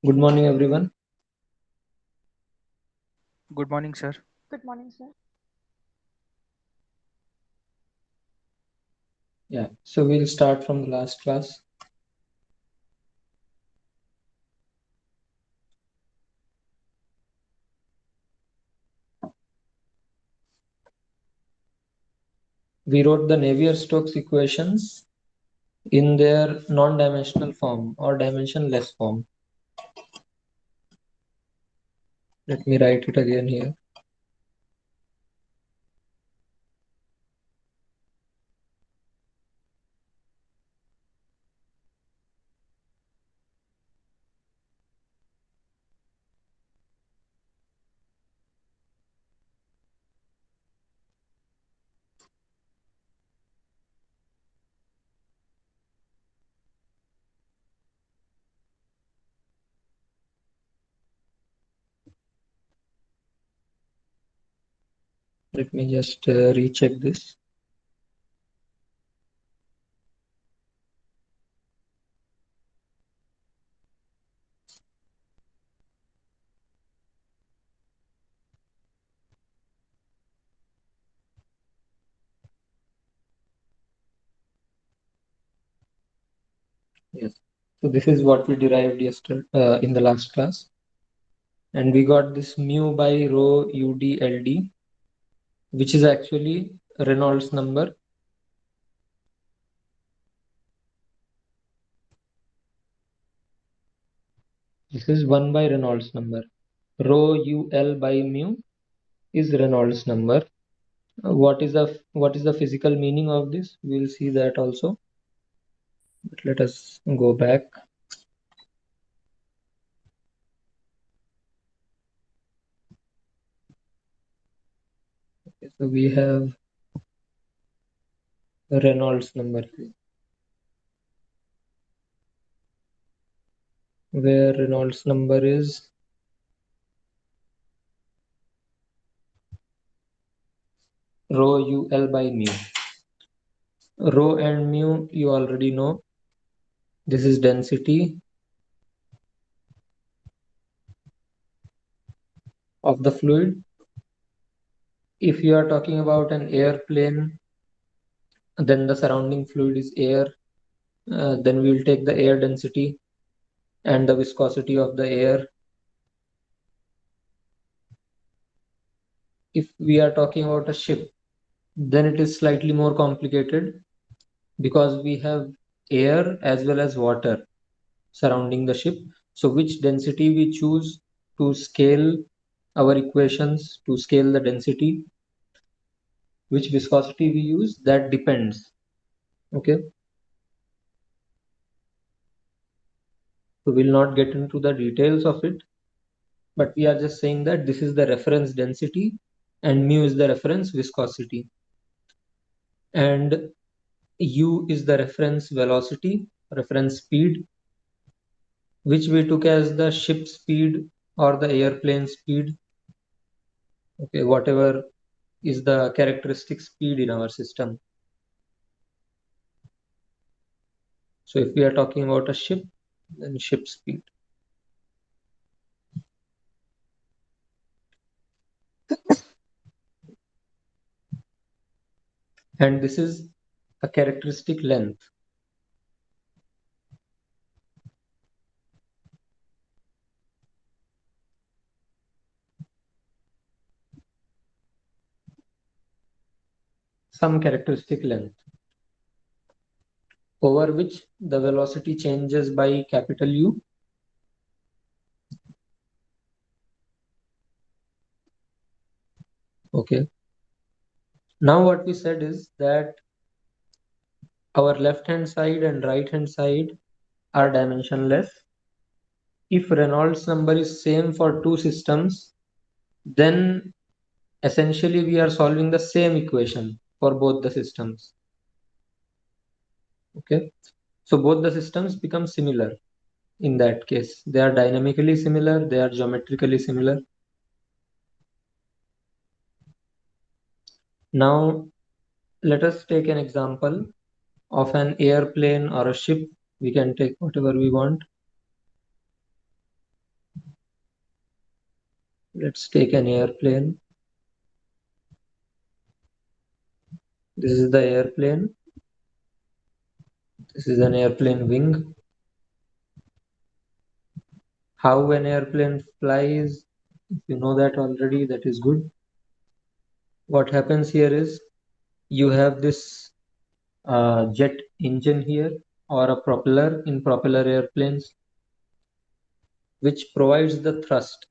Good morning, everyone. Good morning, sir. Good morning, sir. Yeah, so we'll start from the last class. We wrote the Navier-Stokes equations in their non-dimensional form or dimensionless form. Let me write it again here. Let me just recheck this. Yes. So this is what we derived yesterday in the last class, and we got this mu by rho UD which is actually Reynolds number. This is 1 by Reynolds number. Rho UL by mu is Reynolds number. What is the physical meaning of this? We'll see that also. But let us go back. Okay, so we have Reynolds number here, where Reynolds number is rho UL by mu. Rho and mu you already know. This is density of the fluid. If you are talking about an airplane, then the surrounding fluid is air. Then we will take the air density and the viscosity of the air. If we are talking about a ship, then it is slightly more complicated because we have air as well as water surrounding the ship. So which density we choose to scale our equations, to scale the density, which viscosity we use, that depends. Okay. So we'll not get into the details of it, but we are just saying that this is the reference density and mu is the reference viscosity. And u is the reference velocity, reference speed, which we took as the ship speed or the airplane speed. Okay, whatever is the characteristic speed in our system. So if we are talking about a ship, then ship speed. And this is a characteristic length. Some characteristic length over which the velocity changes by capital U. Okay. Now what we said is that our left hand side and right hand side are dimensionless. If Reynolds number is same for two systems, then essentially we are solving the same equation for both the systems. Okay, so both the systems become similar in that case. They are dynamically similar, they are geometrically similar. Now let us take an example of an airplane or a ship. We can take whatever we want. Let's take an airplane. This is the airplane. This is an airplane wing. How an airplane flies, if you know that already, that is good. What happens here is you have this jet engine here, or a propeller in propeller airplanes, which provides the thrust.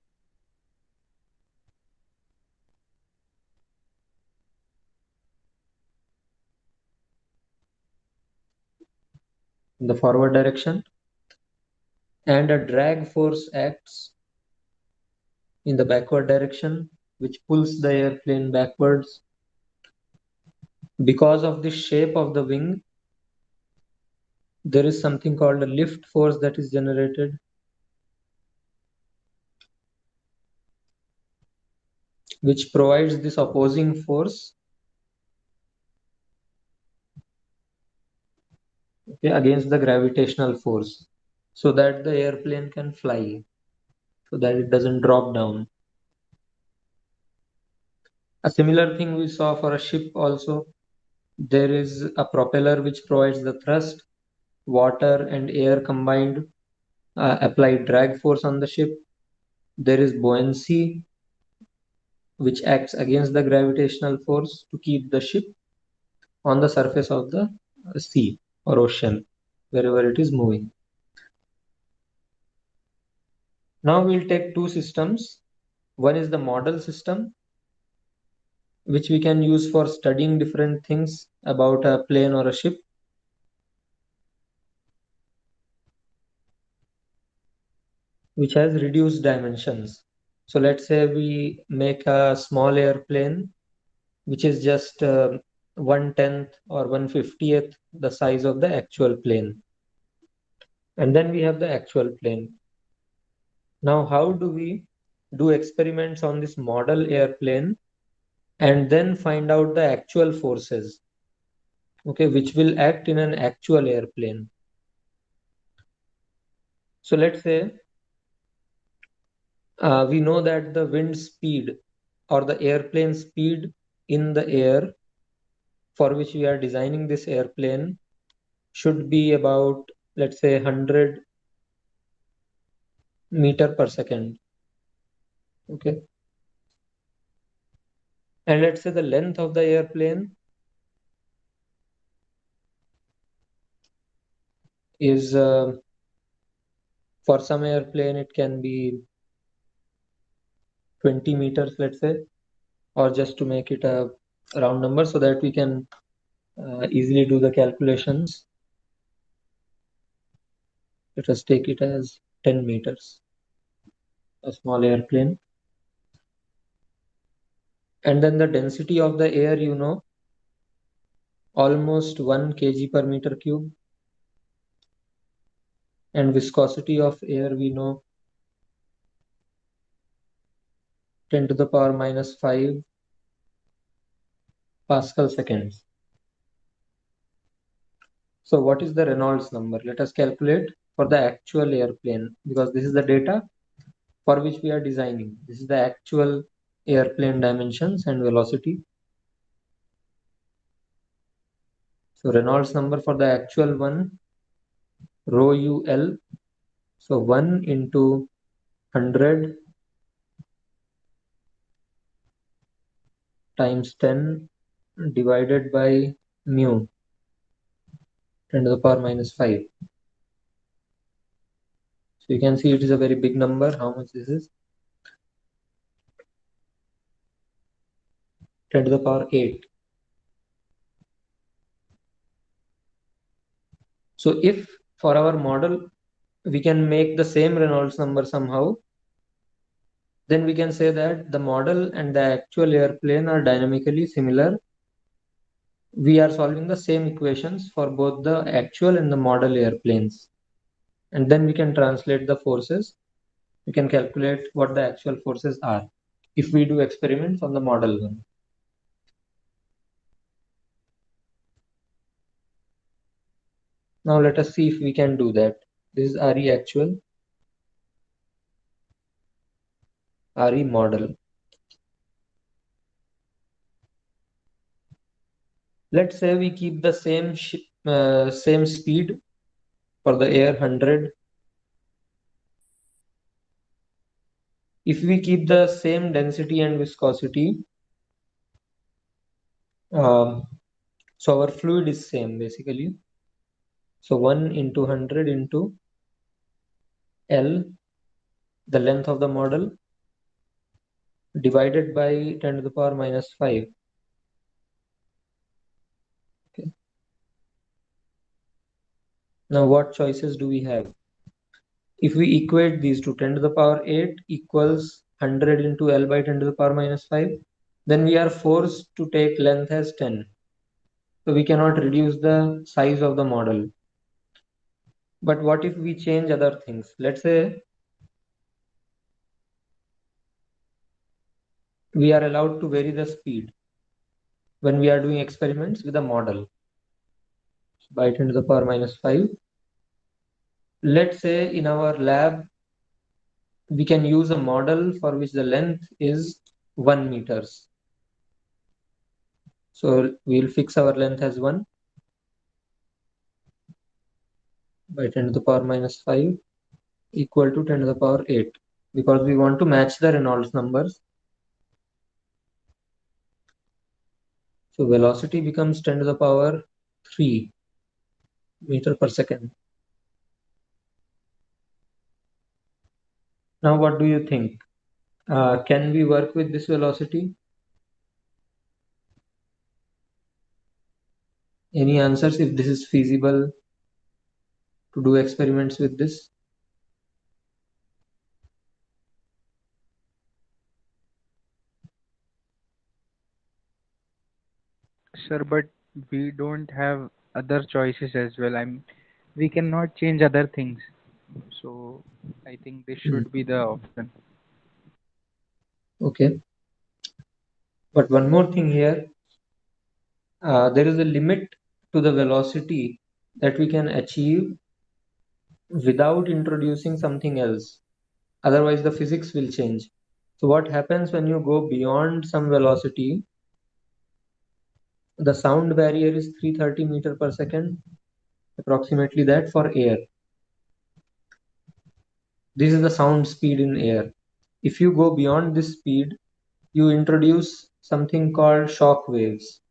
In the forward direction, and a drag force acts in the backward direction, which pulls the airplane backwards. Because of the shape of the wing, there is something called a lift force that is generated, which provides this opposing force, okay, against the gravitational force, so that the airplane can fly, so that it doesn't drop down. A similar thing we saw for a ship also. There is a propeller which provides the thrust. Water and air combined apply drag force on the ship. There is buoyancy, which acts against the gravitational force to keep the ship on the surface of the sea or ocean, wherever it is moving. Now we'll take two systems. One is the model system, which we can use for studying different things about a plane or a ship. Which has reduced dimensions. So let's say we make a small airplane, which is just 1/10 or 1/50th the size of the actual plane. And then we have the actual plane. Now, how do we do experiments on this model airplane and then find out the actual forces, okay, which will act in an actual airplane? So let's say we know that the wind speed or the airplane speed in the air for which we are designing this airplane should be about, let's say, 100 meter per second. Okay. And let's say the length of the airplane is, for some airplane, it can be 20 meters, let's say, or just to make it a round number so that we can easily do the calculations. Let us take it as 10 meters, a small airplane. And then the density of the air, almost 1 kg per meter cube. And viscosity of air, we know 10 to the power minus 5 Pascal seconds. So what is the Reynolds number? Let us calculate for the actual airplane, because this is the data for which we are designing. This is the actual airplane dimensions and velocity. So Reynolds number for the actual one, rho UL. So 1 into 100 times 10 divided by mu, 10 to the power minus 5. So you can see it is a very big number. How much this is? 10 to the power 8. So if for our model we can make the same Reynolds number somehow, then we can say that the model and the actual airplane are dynamically similar. We are solving the same equations for both the actual and the model airplanes. And then we can translate the forces. We can calculate what the actual forces are if we do experiments on the model one. Now let us see if we can do that. This is RE actual. RE model. Let's say we keep the same speed for the air 100. If we keep the same density and viscosity, um, so our fluid is same basically. So 1 into 100 into L, the length of the model, divided by 10 to the power minus 5. Okay. Now what choices do we have? If we equate these to 10 to the power 8 equals 100 into L by 10 to the power minus 5, then we are forced to take length as 10. So we cannot reduce the size of the model. But what if we change other things? Let's say we are allowed to vary the speed when we are doing experiments with a model by 10 to the power minus 5. Let's say in our lab, we can use a model for which the length is 1 meters. So we'll fix our length as 1 by 10 to the power minus 5 equal to 10 to the power 8 because we want to match the Reynolds numbers. So velocity becomes 10 to the power 3 meter per second. Now what do you think? Can we work with this velocity? Any answers if this is feasible to do experiments with this? Sir, but we don't have other choices as well. We cannot change other things. So I think this Hmm. should be the option. Okay. But one more thing here, there is a limit to the velocity that we can achieve without introducing something else. Otherwise, the physics will change. So what happens when you go beyond some velocity? The sound barrier is 330 meter per second, approximately that for air. This is the sound speed in air. If you go beyond this speed, you introduce something called shock waves.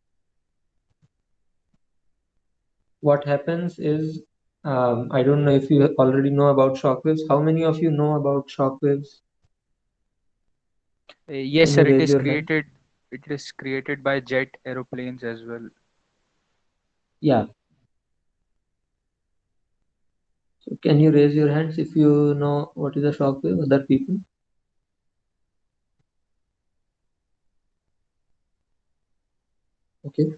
What happens is, I don't know if you already know about shock waves. How many of you know about shock waves? Yes, Can you sir. It raise is your hand? created. It is created by jet aeroplanes as well. Yeah. So can you raise your hands if you know what is a shock wave, other people? Okay.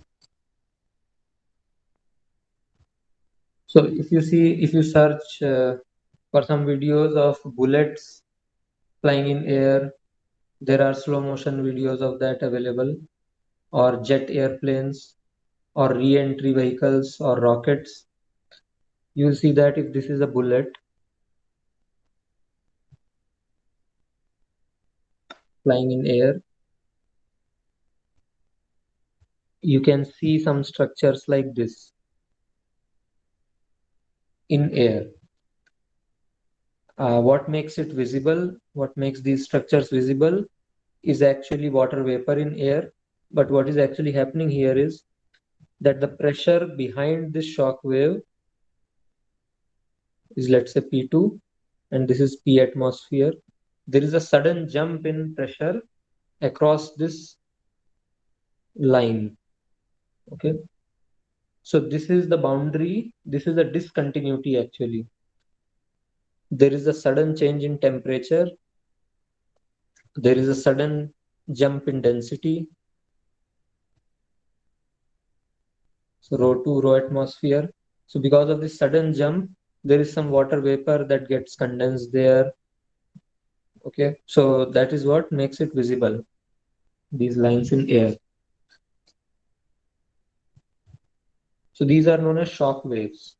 So if you search for some videos of bullets flying in air, there are slow motion videos of that available, or jet airplanes, or re-entry vehicles, or rockets. You'll see that if this is a bullet flying in air, you can see some structures like this in air. What makes it visible, what makes these structures visible is actually water vapor in air. But what is actually happening here is that the pressure behind this shock wave is, let's say, P2, and this is P atmosphere. There is a sudden jump in pressure across this line. Okay. So this is the boundary. This is a discontinuity actually. There is a sudden change in temperature. There is a sudden jump in density. So rho 2, rho atmosphere. So because of this sudden jump, there is some water vapor that gets condensed there. Okay. So that is what makes it visible, these lines in air. So these are known as shock waves.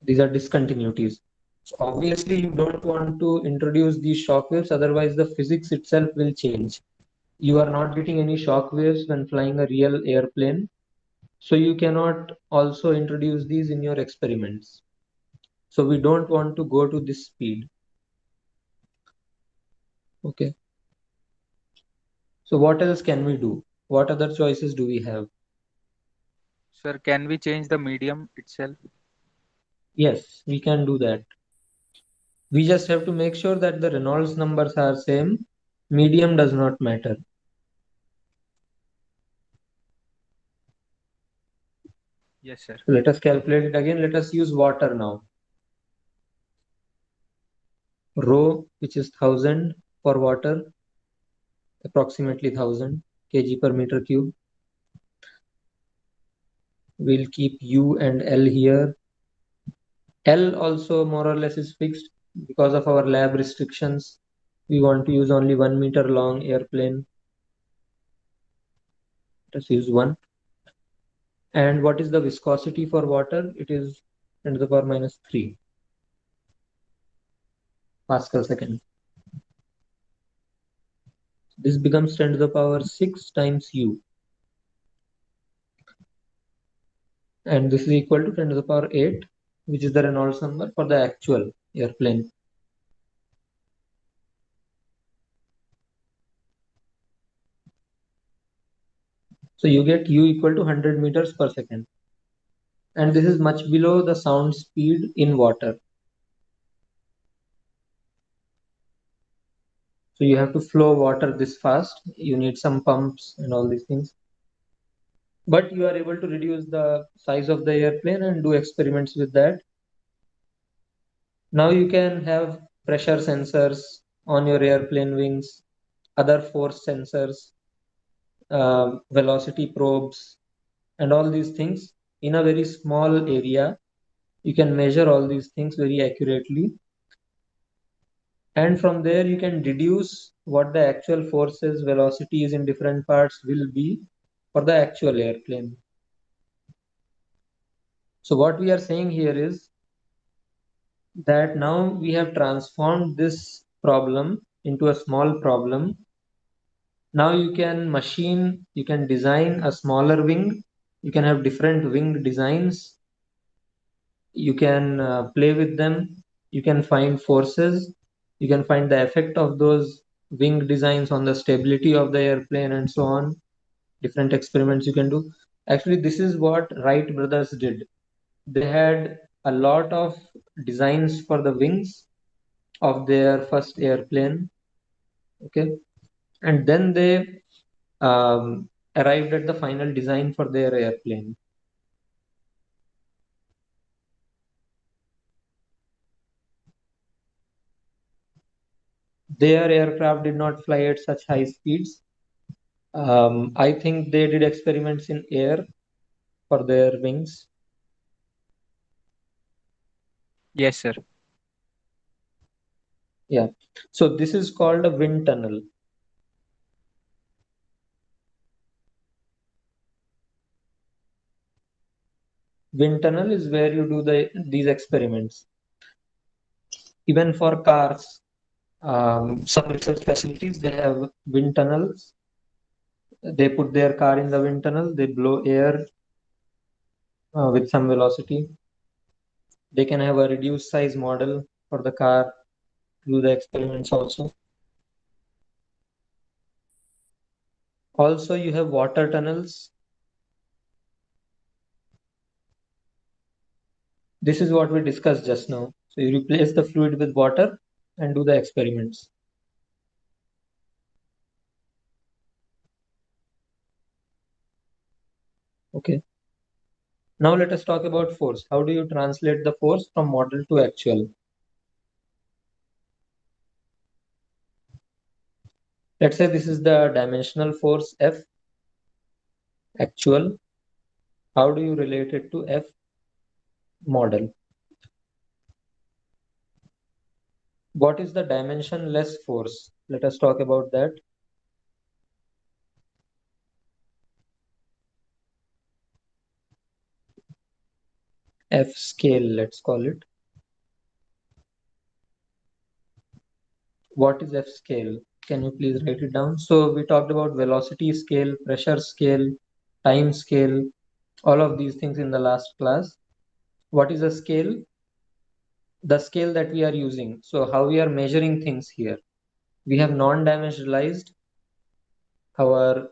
These are discontinuities. So obviously, you don't want to introduce these shock waves, otherwise the physics itself will change. You are not getting any shock waves when flying a real airplane, so you cannot also introduce these in your experiments. So we don't want to go to this speed. Okay. So what else can we do? What other choices do we have? Sir, can we change the medium itself? Yes, we can do that. We just have to make sure that the Reynolds numbers are same. Medium does not matter. Yes, sir. So let us calculate it again. Let us use water now. Rho, which is 1000 for water, approximately 1000 kg per meter cube. We'll keep U and L here. L also more or less is fixed because of our lab restrictions. We want to use only 1 meter long airplane. Let us use 1. And what is the viscosity for water? It is 10 to the power minus 3 Pascal second. This becomes 10 to the power 6 times U. And this is equal to 10 to the power 8, which is the Reynolds number for the actual airplane. So you get U equal to 100 meters per second. And this is much below the sound speed in water. So you have to flow water this fast. You need some pumps and all these things. But you are able to reduce the size of the airplane and do experiments with that. Now you can have pressure sensors on your airplane wings, other force sensors, velocity probes, and all these things in a very small area. You can measure all these things very accurately. And from there, you can deduce what the actual forces, velocities in different parts will be for the actual airplane. So what we are saying here is that now we have transformed this problem into a small problem. Now you can machine, you can design a smaller wing, you can have different wing designs, you can play with them, you can find forces, you can find the effect of those wing designs on the stability of the airplane and so on. Different experiments you can do. Actually, this is what Wright brothers did. They had a lot of designs for the wings of their first airplane. Okay. And then they arrived at the final design for their airplane. Their aircraft did not fly at such high speeds. I think they did experiments in air for their wings. Yes, sir. Yeah. So this is called a wind tunnel. Wind tunnel is where you do these experiments. Even for cars, some research facilities they have wind tunnels. They put their car in the wind tunnel. They blow air with some velocity. They can have a reduced size model for the car to do the experiments also. Also, you have water tunnels. This is what we discussed just now. So you replace the fluid with water and do the experiments. Okay. Now let us talk about force. How do you translate the force from model to actual? Let's say this is the dimensional force F actual. How do you relate it to F model? What is the dimensionless force? Let us talk about that. F scale, let's call it. What is F scale? Can you please write it down? So we talked about velocity scale, pressure scale, time scale, all of these things in the last class. What is a scale? The scale that we are using. So how we are measuring things here. We have non-dimensionalized our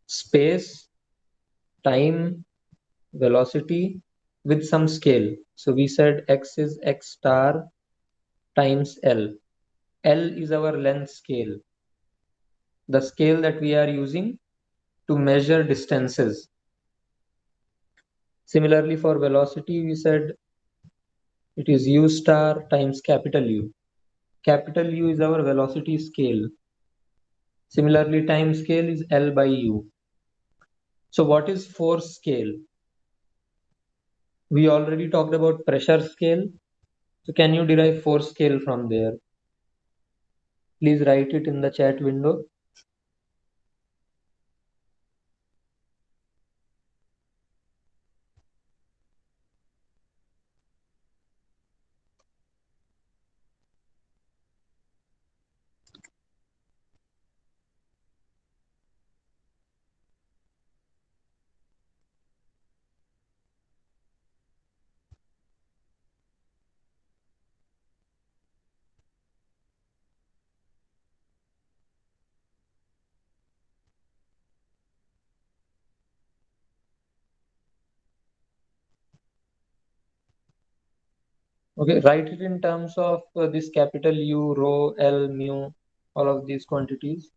space, time, velocity with some scale. So we said x is x star times L. L is our length scale, the scale that we are using to measure distances. Similarly, for velocity, we said it is u star times capital U. Capital U is our velocity scale. Similarly, time scale is L by U. So what is force scale? We already talked about pressure scale. So can you derive force scale from there? Please write it in the chat window. Okay, write it in terms of this capital U, rho, L, mu, all of these quantities.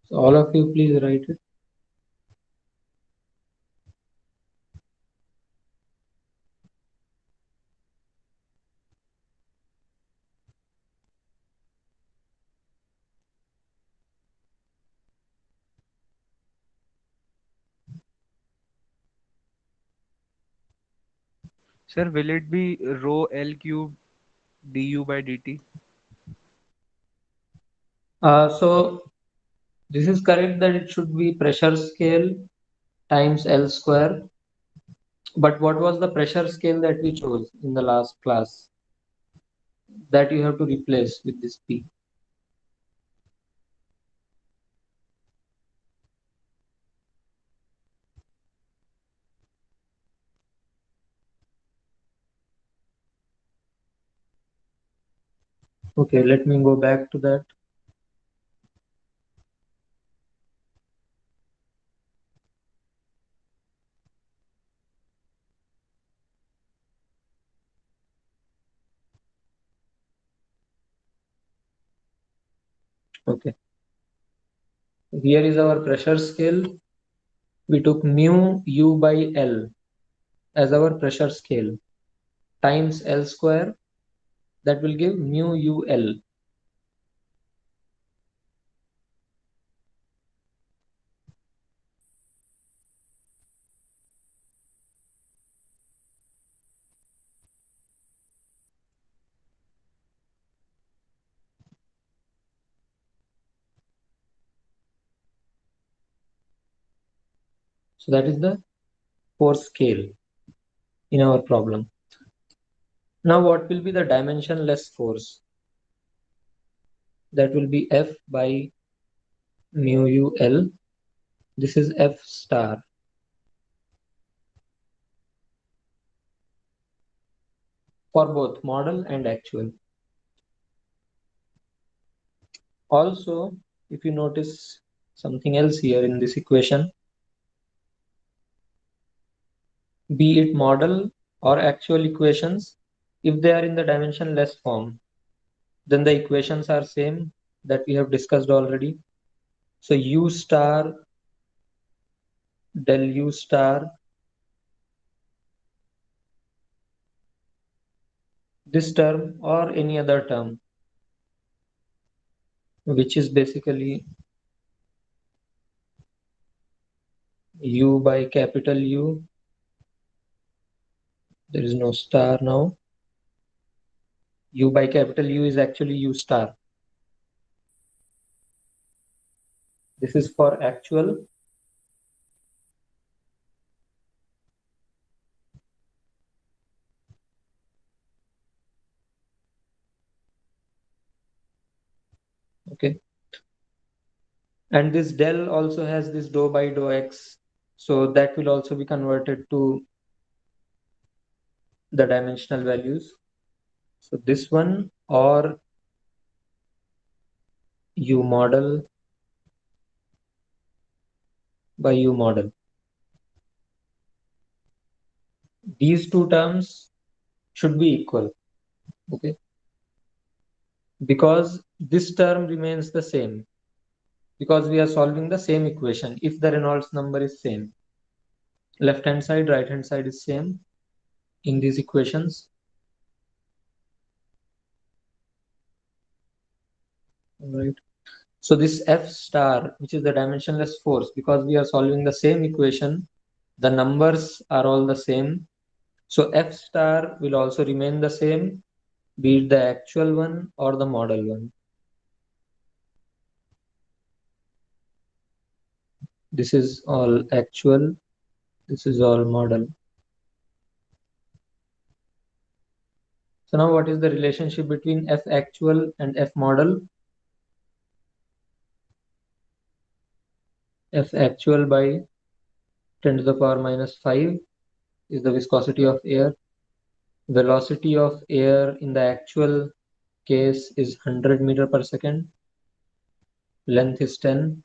So all of you, please write it. Sir, will it be rho L cube du by dt? So this is correct that it should be pressure scale times L square. But what was the pressure scale that we chose in the last class? That you have to replace with this P. Okay, let me go back to that. Okay, here is our pressure scale. We took mu U by L as our pressure scale times L square. That will give mu UL. So that is the force scale in our problem. Now what will be the dimensionless force? That will be F by mu u L. This is F star. For both model and actual. Also, if you notice something else here in this equation, be it model or actual equations, if they are in the dimensionless form, then the equations are same that we have discussed already. So u star del u star, this term or any other term, which is basically u by capital U. There is no star now. U by capital U is actually U star. This is for actual. Okay. And this del also has this dou by dou x. So that will also be converted to the dimensional values. So this one or U model by U model. These two terms should be equal. Okay. Because this term remains the same. Because we are solving the same equation. If the Reynolds number is same. Left hand side, right hand side is same in these equations. All right. So this F star, which is the dimensionless force, because we are solving the same equation, the numbers are all the same. So F star will also remain the same, be it the actual one or the model one. This is all actual. This is all model. So now what is the relationship between F actual and F model? F actual by 10 to the power minus 5 is the viscosity of air. Velocity of air in the actual case is 100 meter per second. Length is 10.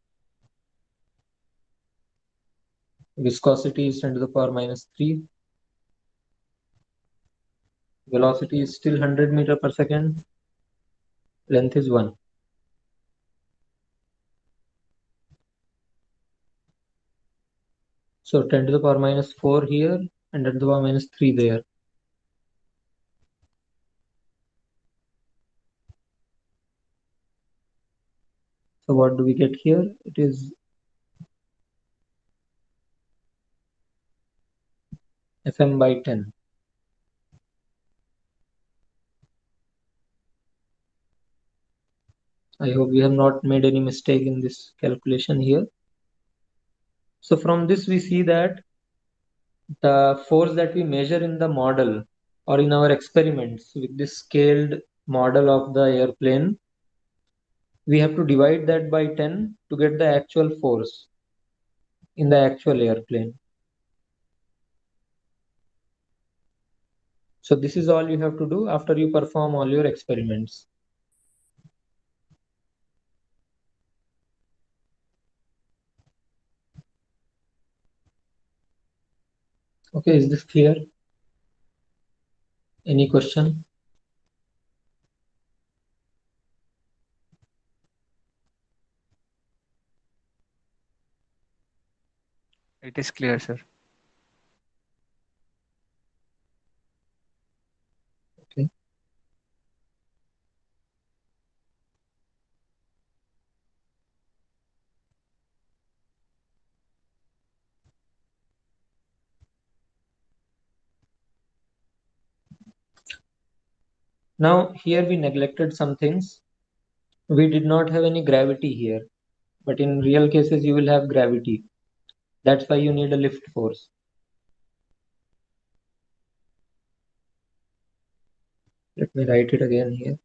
Viscosity is 10 to the power minus 3. Velocity is still 100 meter per second. Length is 1. So 10 to the power minus 4 here and 10 to the power minus 3 there. So what do we get here? It is Fm by 10. I hope we have not made any mistake in this calculation here. So from this we see that the force that we measure in the model or in our experiments with this scaled model of the airplane, we have to divide that by 10 to get the actual force in the actual airplane. So this is all you have to do after you perform all your experiments. Okay, is this clear? Any question? It is clear, sir. Okay. Now here we neglected some things. We did not have any gravity here, but in real cases you will have gravity. That's why you need a lift force. Let me write it again here.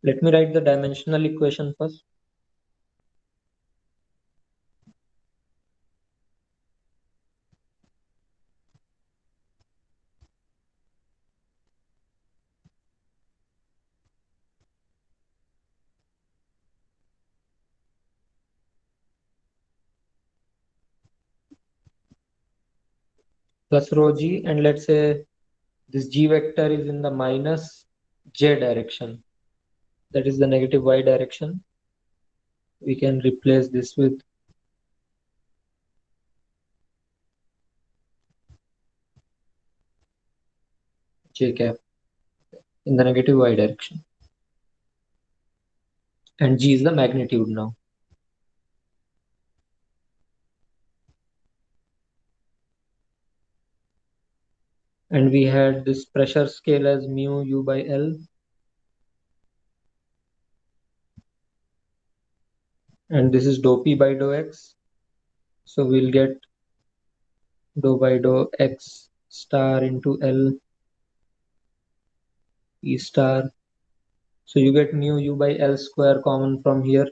Let me write the dimensional equation first. Plus rho g, and let's say this g vector is in the minus j direction. That is the negative y direction. We can replace this with j cap in the negative y direction. And g is the magnitude now. And we had this pressure scale as mu u by L. And this is dou P by dou X. So we'll get dou by dou X star into L E star. So you get mu u by L square common from here.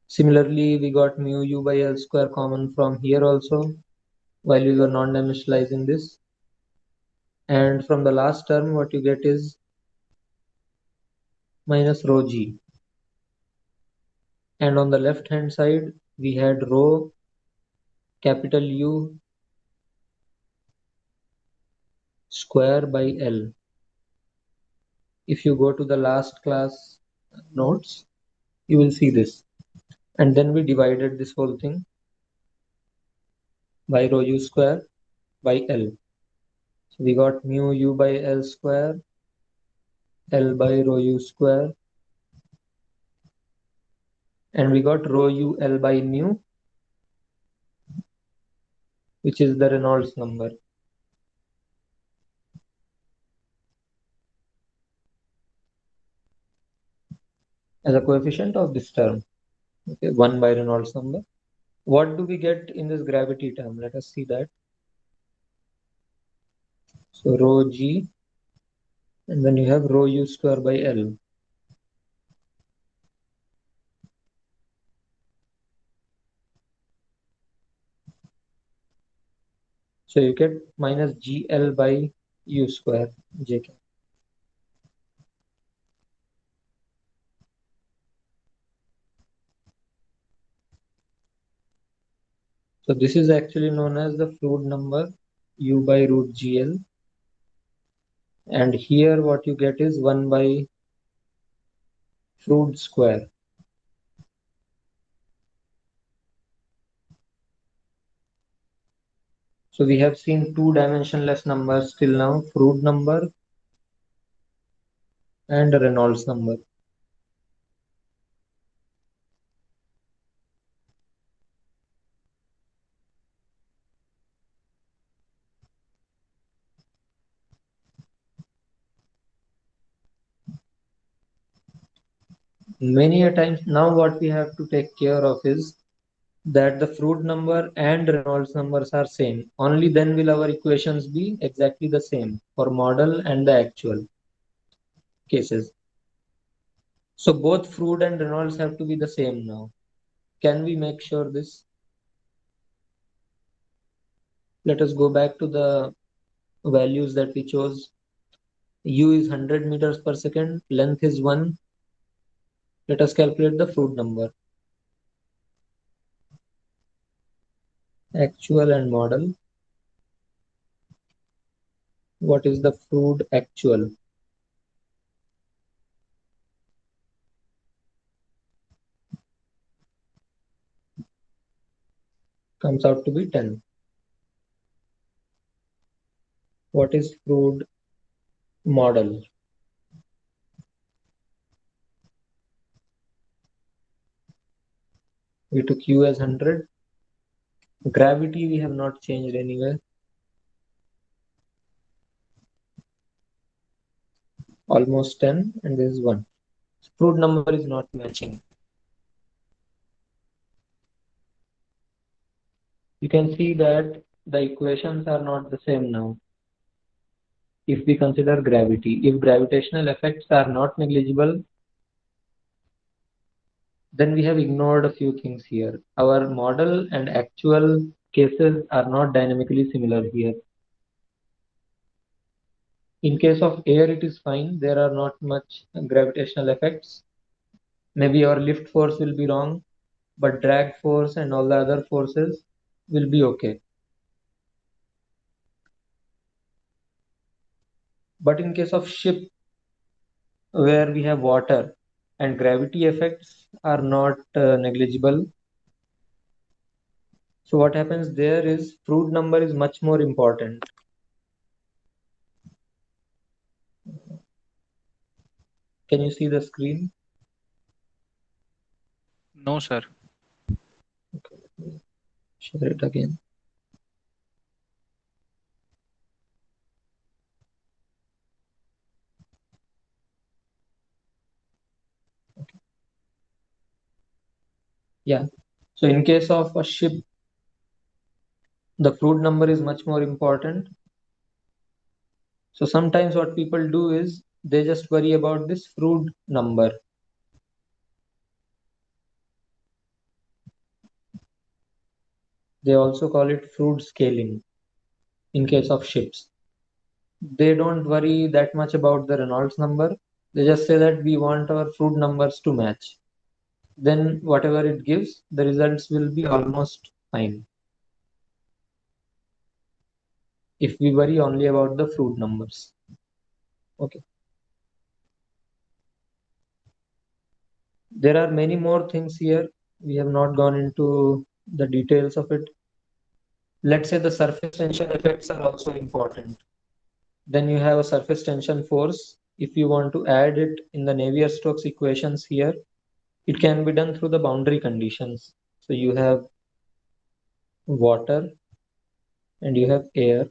Similarly, we got mu u by L square common from here also, while we were non-dimensionalizing this. And from the last term, what you get is minus rho g. And on the left hand side, we had rho capital U square by L. If you go to the last class notes, you will see this. And then we divided this whole thing by rho u square by L. So we got mu u by L square, L by rho u square, and we got rho u L by mu, which is the Reynolds number. As a coefficient of this term, okay, 1 by Reynolds number. What do we get in this gravity term? Let us see that. So rho g, and then you have rho u square by L. So you get minus gl by u square jk. So this is actually known as the fluid number u by root gl. And here what you get is 1 by Froude square. So we have seen two dimensionless numbers till now, Froude number and Reynolds number. Many a times now what we have to take care of is that the Froude number and Reynolds numbers are same. Only then will our equations be exactly the same for model and the actual cases. So both Froude and Reynolds have to be the same now. Can we make sure this? Let us go back to the values that we chose. U is 100 meters per second, length is 1. Let us calculate the Froude number. Actual and model. What is the Froude actual? Comes out to be 10. What is Froude model? We took U as 100. Gravity we have not changed anywhere. Almost 10, and this is 1. Froude number is not matching. You can see that the equations are not the same now. If we consider gravity, if gravitational effects are not negligible, then we have ignored a few things here. Our model and actual cases are not dynamically similar here. In case of air, it is fine. There are not much gravitational effects. Maybe our lift force will be wrong, but drag force and all the other forces will be okay. But in case of ship, where we have water and gravity effects are not negligible. So what happens there is Froude number is much more important. Can you see the screen? No, sir. Okay, let me share it again. Okay. Yeah. So in case of a ship, the Froude number is much more important. So sometimes what people do is they just worry about this Froude number. They also call it Froude scaling in case of ships. They don't worry that much about the Reynolds number. They just say that we want our Froude numbers to match. Then whatever it gives, the results will be almost fine. If we worry only about the Froude numbers. Okay. There are many more things here. We have not gone into the details of it. Let's say the surface tension effects are also important. Then you have a surface tension force. If you want to add it in the Navier-Stokes equations here, it can be done through the boundary conditions. So you have water and you have air.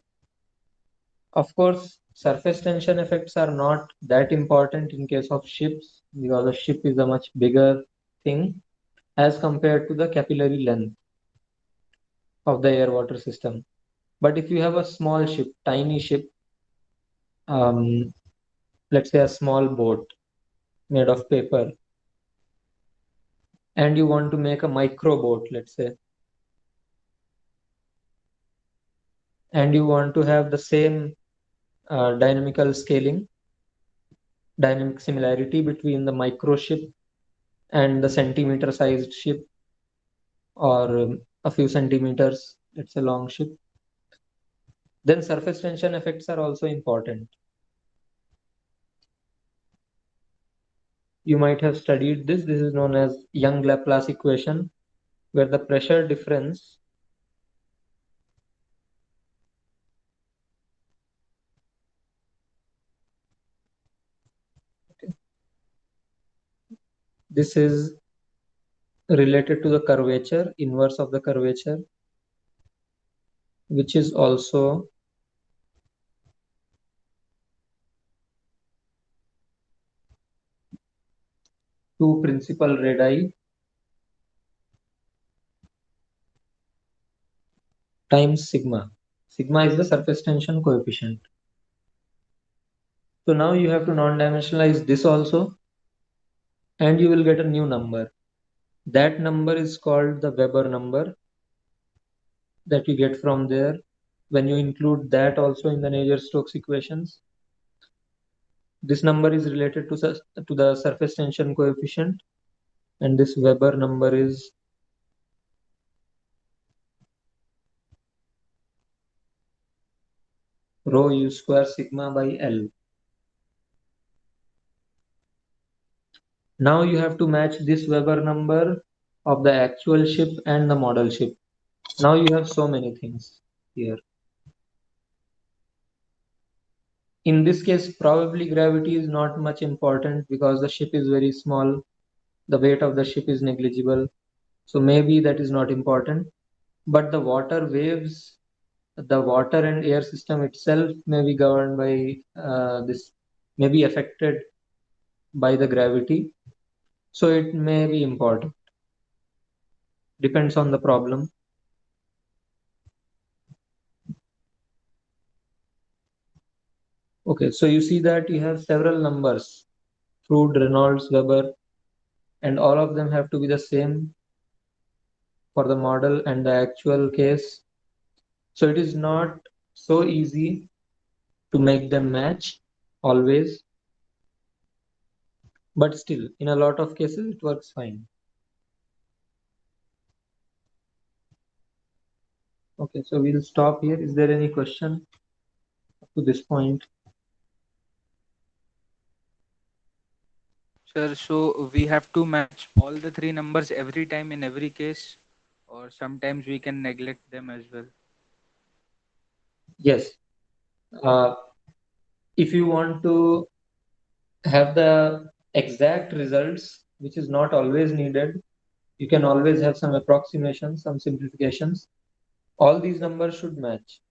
Of course, surface tension effects are not that important in case of ships because a ship is a much bigger thing as compared to the capillary length of the air water system. But if you have a small ship, tiny ship, um, let's say a small boat made of paper, and you want to make a micro boat, let's say, and you want to have the same dynamical scaling, dynamic similarity between the micro ship and the centimeter sized ship or a few centimeters, let's say long ship, then surface tension effects are also important. You might have studied this. This is known as Young-Laplace equation, where the pressure difference this is related to the curvature, inverse of the curvature, which is also two principal radii times sigma. Sigma is the surface tension coefficient. So now you have to non-dimensionalize this also, and you will get a new number. That number is called the Weber number that you get from there. When you include that also in the Navier-Stokes equations, this number is related to the surface tension coefficient, and this Weber number is rho u square sigma by L. Now you have to match this Weber number of the actual ship and the model ship. Now you have so many things here. In this case, probably gravity is not much important because the ship is very small. The weight of the ship is negligible. So maybe that is not important. But the water waves, the water and air system itself may be governed by this, may be affected by the gravity. So it may be important. Depends on the problem. Okay, so you see that you have several numbers, Froude, Reynolds, Weber, and all of them have to be the same for the model and the actual case. So it is not so easy to make them match always, but still, in a lot of cases, it works fine. Okay, so we'll stop here. Is there any question up to this point? Sir, so we have to match all the three numbers every time in every case, or sometimes we can neglect them as well. Yes. Uh, if you want to have the exact results, which is not always needed, you can always have some approximations, some simplifications. All these numbers should match.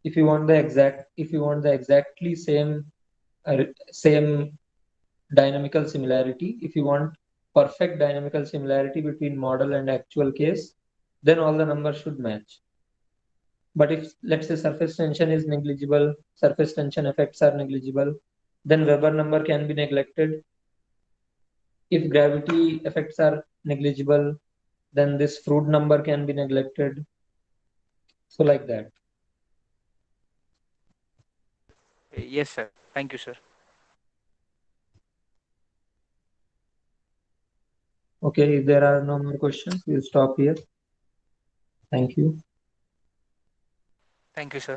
If you want the exactly same dynamical similarity, if you want perfect dynamical similarity between model and actual case, then all the numbers should match. But if, let's say, surface tension is negligible, surface tension effects are negligible, then Weber number can be neglected. If gravity effects are negligible, then this Froude number can be neglected. So like that. Yes, sir. Thank you, sir. Okay, if there are no more questions, we'll stop here. Thank you. Thank you, sir.